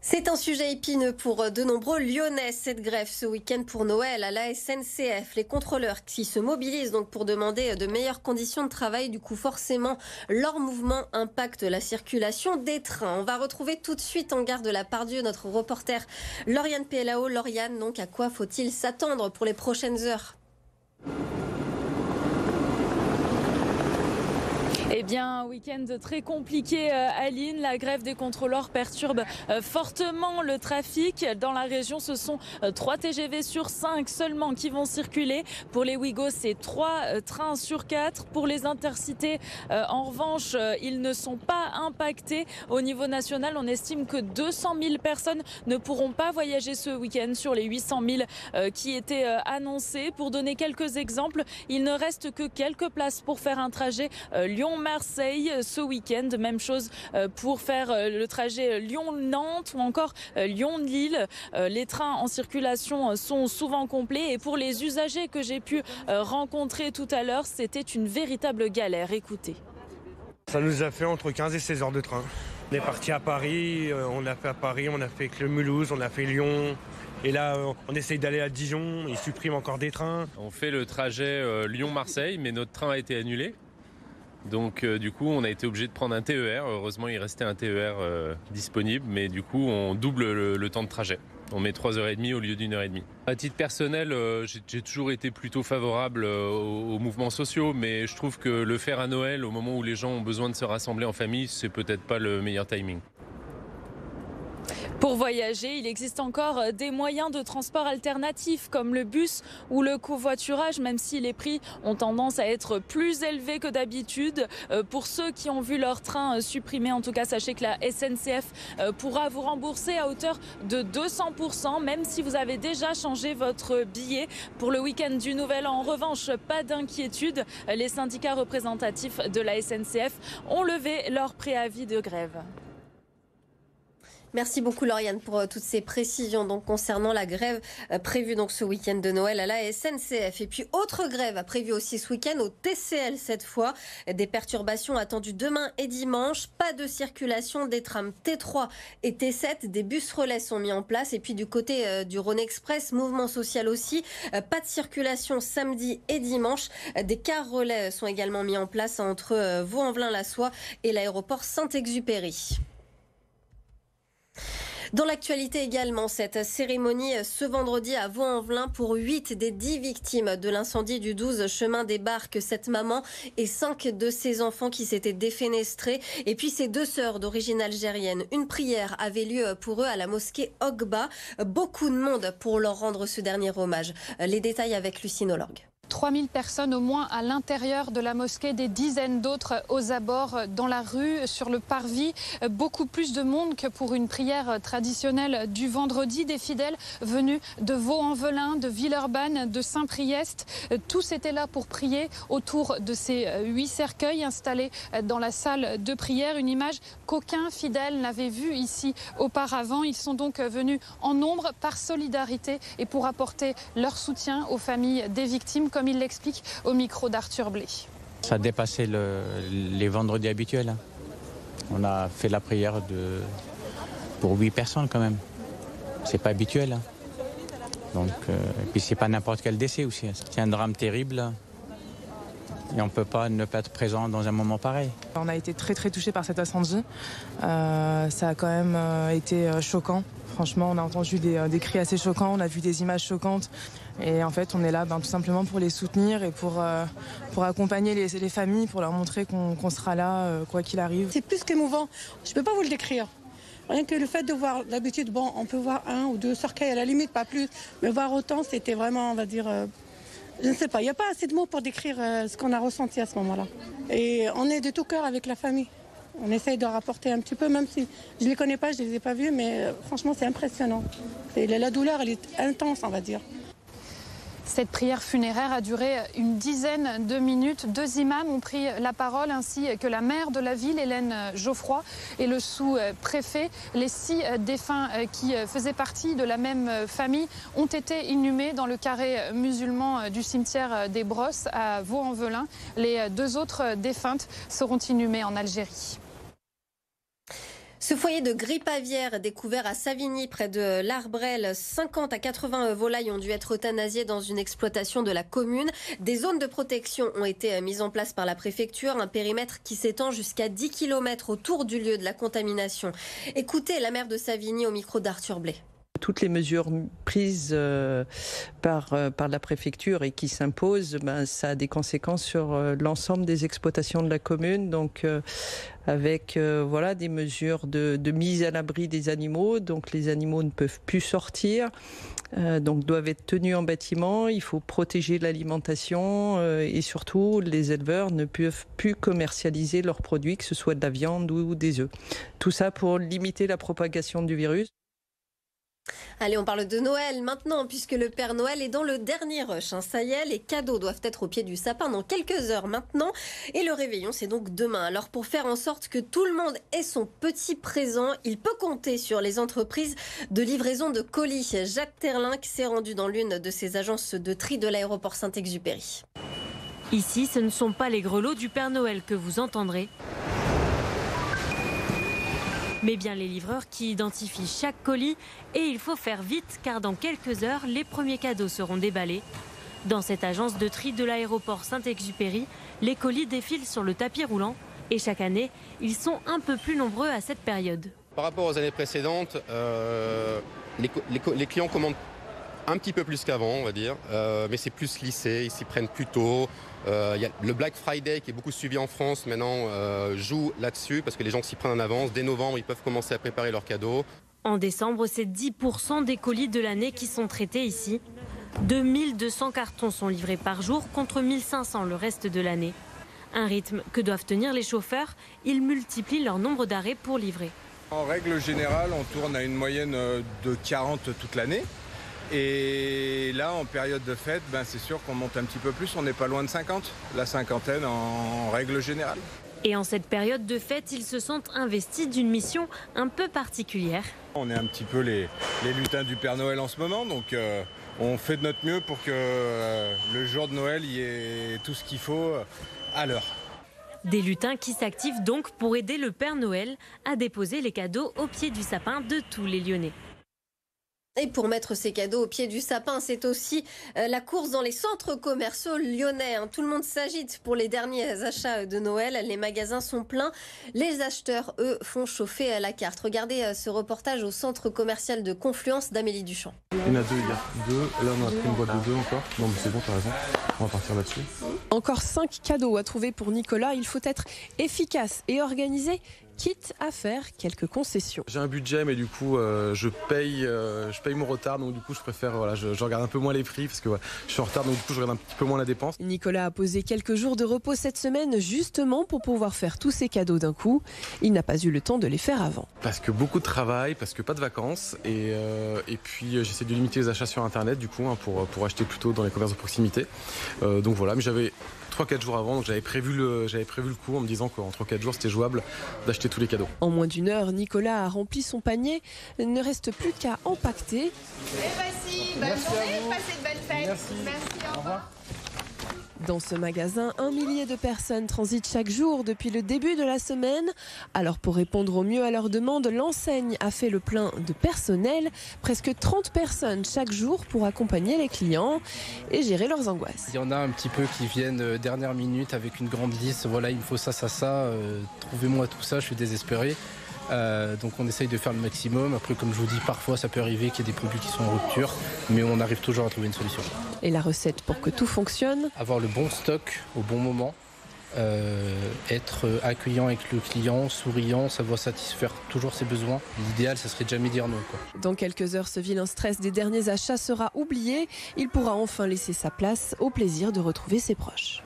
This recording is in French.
C'est un sujet épineux pour de nombreux Lyonnais, cette grève ce week-end pour Noël à la SNCF. Les contrôleurs qui se mobilisent donc pour demander de meilleures conditions de travail, du coup forcément leur mouvement impacte la circulation des trains. On va retrouver tout de suite en gare de la Part-Dieu notre reporter Lauriane Pelao. Lauriane, donc à quoi faut-il s'attendre pour les prochaines heures ? Eh bien, un week-end très compliqué à Lille. La grève des contrôleurs perturbe fortement le trafic. Dans la région, ce sont 3 TGV sur 5 seulement qui vont circuler. Pour les Ouigo, c'est 3 trains sur 4. Pour les intercités, en revanche, ils ne sont pas impactés. Au niveau national, on estime que 200 000 personnes ne pourront pas voyager ce week-end sur les 800 000 qui étaient annoncés. Pour donner quelques exemples, il ne reste que quelques places pour faire un trajet Lyon-Marseille ce week-end. Même chose pour faire le trajet Lyon-Nantes ou encore Lyon-Lille. Les trains en circulation sont souvent complets et pour les usagers que j'ai pu rencontrer tout à l'heure, c'était une véritable galère. Écoutez. Ça nous a fait entre 15 et 16 heures de train. On est parti à Paris, on a fait à Paris, on a fait Mulhouse, on a fait Lyon. Et là, on essaye d'aller à Dijon, ils suppriment encore des trains. On fait le trajet Lyon-Marseille, mais notre train a été annulé. Donc du coup, on a été obligé de prendre un TER. Heureusement, il restait un TER disponible, mais du coup, on double le temps de trajet. On met 3h30 au lieu d'1h30. À titre personnel, j'ai toujours été plutôt favorable aux mouvements sociaux, mais je trouve que le faire à Noël, au moment où les gens ont besoin de se rassembler en famille, c'est peut-être pas le meilleur timing. Pour voyager, il existe encore des moyens de transport alternatifs comme le bus ou le covoiturage, même si les prix ont tendance à être plus élevés que d'habitude. Pour ceux qui ont vu leur train supprimé, en tout cas, sachez que la SNCF pourra vous rembourser à hauteur de 200%, même si vous avez déjà changé votre billet. Pour le week-end du Nouvel An, en revanche, pas d'inquiétude. Les syndicats représentatifs de la SNCF ont levé leur préavis de grève. Merci beaucoup Lauriane pour toutes ces précisions donc concernant la grève prévue donc ce week-end de Noël à la SNCF. Et puis autre grève prévue aussi ce week-end au TCL cette fois. Des perturbations attendues demain et dimanche. Pas de circulation des trams T3 et T7. Des bus relais sont mis en place. Et puis du côté du Rhône Express, mouvement social aussi. Pas de circulation samedi et dimanche. Des cars relais sont également mis en place entre Vaux-en-Velin-la-Soie et l'aéroport Saint-Exupéry. Dans l'actualité également, cette cérémonie ce vendredi à Vaux-en-Velin pour 8 des 10 victimes de l'incendie du 12 chemin des Barques. Cette maman et 5 de ses enfants qui s'étaient défenestrés. Et puis ces 2 sœurs d'origine algérienne. Une prière avait lieu pour eux à la mosquée Ogba. Beaucoup de monde pour leur rendre ce dernier hommage. Les détails avec Lucine Olorgue. 3000 personnes au moins à l'intérieur de la mosquée, des dizaines d'autres aux abords, dans la rue, sur le parvis. Beaucoup plus de monde que pour une prière traditionnelle du vendredi. Des fidèles venus de Vaux-en-Velin, de Villeurbanne, de Saint-Priest. Tous étaient là pour prier autour de ces 8 cercueils installés dans la salle de prière. Une image qu'aucun fidèle n'avait vue ici auparavant. Ils sont donc venus en nombre par solidarité et pour apporter leur soutien aux familles des victimes, comme il l'explique au micro d'Arthur Blé. Ça dépassait les vendredis habituels. On a fait la prière pour 8 personnes quand même. C'est pas habituel. Donc, et puis c'est pas n'importe quel décès aussi. C'est un drame terrible. Et on ne peut pas ne pas être présent dans un moment pareil. On a été très touchés par cet incendie. Ça a quand même été choquant. Franchement, on a entendu des cris assez choquants, on a vu des images choquantes. Et en fait, on est là tout simplement pour les soutenir et pour accompagner les familles, pour leur montrer qu'on sera là, quoi qu'il arrive. C'est plus qu'émouvant. Je ne peux pas vous le décrire. Rien que le fait de voir, d'habitude, bon, on peut voir 1 ou 2 cercueils à la limite, pas plus. Mais voir autant, c'était vraiment, on va dire... je ne sais pas, il n'y a pas assez de mots pour décrire ce qu'on a ressenti à ce moment-là. Et on est de tout cœur avec la famille. On essaye de rapporter un petit peu, même si je ne les connais pas, je ne les ai pas vus, mais franchement, c'est impressionnant. La douleur, elle est intense, on va dire. Cette prière funéraire a duré une dizaine de minutes. 2 imams ont pris la parole, ainsi que la maire de la ville, Hélène Geoffroy, et le sous-préfet. Les 6 défunts qui faisaient partie de la même famille ont été inhumés dans le carré musulman du cimetière des Brosses à Vaux-en-Velin. Les 2 autres défuntes seront inhumées en Algérie. Ce foyer de grippe aviaire découvert à Savigny, près de l'Arbrel, 50 à 80 volailles ont dû être euthanasiées dans une exploitation de la commune. Des zones de protection ont été mises en place par la préfecture, un périmètre qui s'étend jusqu'à 10 km autour du lieu de la contamination. Écoutez la maire de Savigny au micro d'Arthur Blais. Toutes les mesures prises par la préfecture et qui s'imposent, ça a des conséquences sur l'ensemble des exploitations de la commune. Donc avec des mesures de mise à l'abri des animaux. Donc les animaux ne peuvent plus sortir, donc doivent être tenus en bâtiment. Il faut protéger l'alimentation et surtout les éleveurs ne peuvent plus commercialiser leurs produits, que ce soit de la viande ou des œufs. Tout ça pour limiter la propagation du virus. Allez, on parle de Noël maintenant, puisque le Père Noël est dans le dernier rush. Ça y est, les cadeaux doivent être au pied du sapin dans quelques heures maintenant. Et le réveillon, c'est donc demain. Alors pour faire en sorte que tout le monde ait son petit présent, il peut compter sur les entreprises de livraison de colis. Jacques Terlin qui s'est rendu dans l'une de ces agences de tri de l'aéroport Saint-Exupéry. Ici, ce ne sont pas les grelots du Père Noël que vous entendrez, mais bien les livreurs qui identifient chaque colis. Et il faut faire vite car dans quelques heures, les premiers cadeaux seront déballés. Dans cette agence de tri de l'aéroport Saint-Exupéry, les colis défilent sur le tapis roulant. Et chaque année, ils sont un peu plus nombreux à cette période. Par rapport aux années précédentes, les clients commandent un petit peu plus qu'avant, on va dire, mais c'est plus lissé, ils s'y prennent plus tôt. Y a le Black Friday qui est beaucoup suivi en France maintenant joue là-dessus parce que les gens s'y prennent en avance. Dès novembre, ils peuvent commencer à préparer leurs cadeaux. En décembre, c'est 10% des colis de l'année qui sont traités ici. 2200 cartons sont livrés par jour contre 1500 le reste de l'année. Un rythme que doivent tenir les chauffeurs. Ils multiplient leur nombre d'arrêts pour livrer. En règle générale, on tourne à une moyenne de 40 toute l'année. Et là, en période de fête, c'est sûr qu'on monte un petit peu plus. On n'est pas loin de 50, la cinquantaine en règle générale. Et en cette période de fête, ils se sentent investis d'une mission un peu particulière. On est un petit peu les lutins du Père Noël en ce moment, donc on fait de notre mieux pour que le jour de Noël, il y ait tout ce qu'il faut à l'heure. Des lutins qui s'activent donc pour aider le Père Noël à déposer les cadeaux au pied du sapin de tous les Lyonnais. Et pour mettre ces cadeaux au pied du sapin, c'est aussi la course dans les centres commerciaux lyonnais. Tout le monde s'agite pour les derniers achats de Noël. Les magasins sont pleins. Les acheteurs, eux, font chauffer la carte. Regardez ce reportage au centre commercial de Confluence d'Amélie Duchamp. Il y en a deux, il y a deux. Là, on a pris une boîte de deux encore. Non, mais c'est bon, t'as raison. On va partir là-dessus. Encore 5 cadeaux à trouver pour Nicolas. Il faut être efficace et organisé, quitte à faire quelques concessions. J'ai un budget, mais du coup, je paye mon retard. Donc du coup, je préfère, je regarde un peu moins les prix parce que je suis en retard. Donc du coup, je regarde un petit peu moins la dépense. Nicolas a posé quelques jours de repos cette semaine justement pour pouvoir faire tous ses cadeaux d'un coup. Il n'a pas eu le temps de les faire avant. Parce que beaucoup de travail, parce que pas de vacances. Et puis, j'essaie de limiter les achats sur Internet du coup, pour acheter plutôt dans les commerces de proximité. Donc voilà, mais j'avais 3-4 jours avant, donc j'avais prévu le coup en me disant qu'en 3-4 jours c'était jouable d'acheter tous les cadeaux. En moins d'une heure, Nicolas a rempli son panier. Il ne reste plus qu'à empaqueter. Et voici, bonne journée, passez de belles fêtes. Merci, au revoir. Dans ce magasin, 1 millier de personnes transitent chaque jour depuis le début de la semaine. Alors pour répondre au mieux à leurs demandes, l'enseigne a fait le plein de personnel. Presque 30 personnes chaque jour pour accompagner les clients et gérer leurs angoisses. Il y en a un petit peu qui viennent dernière minute avec une grande liste. Voilà, il me faut ça, trouvez-moi tout ça, je suis désespéré. Donc on essaye de faire le maximum. Après, comme je vous dis, parfois ça peut arriver qu'il y ait des produits qui sont en rupture, mais on arrive toujours à trouver une solution. Et la recette pour que tout fonctionne ? Avoir le bon stock au bon moment, être accueillant avec le client, souriant, savoir satisfaire toujours ses besoins. L'idéal, ça serait de jamais dire non, quoi. Dans quelques heures, ce vilain stress des derniers achats sera oublié. Il pourra enfin laisser sa place au plaisir de retrouver ses proches.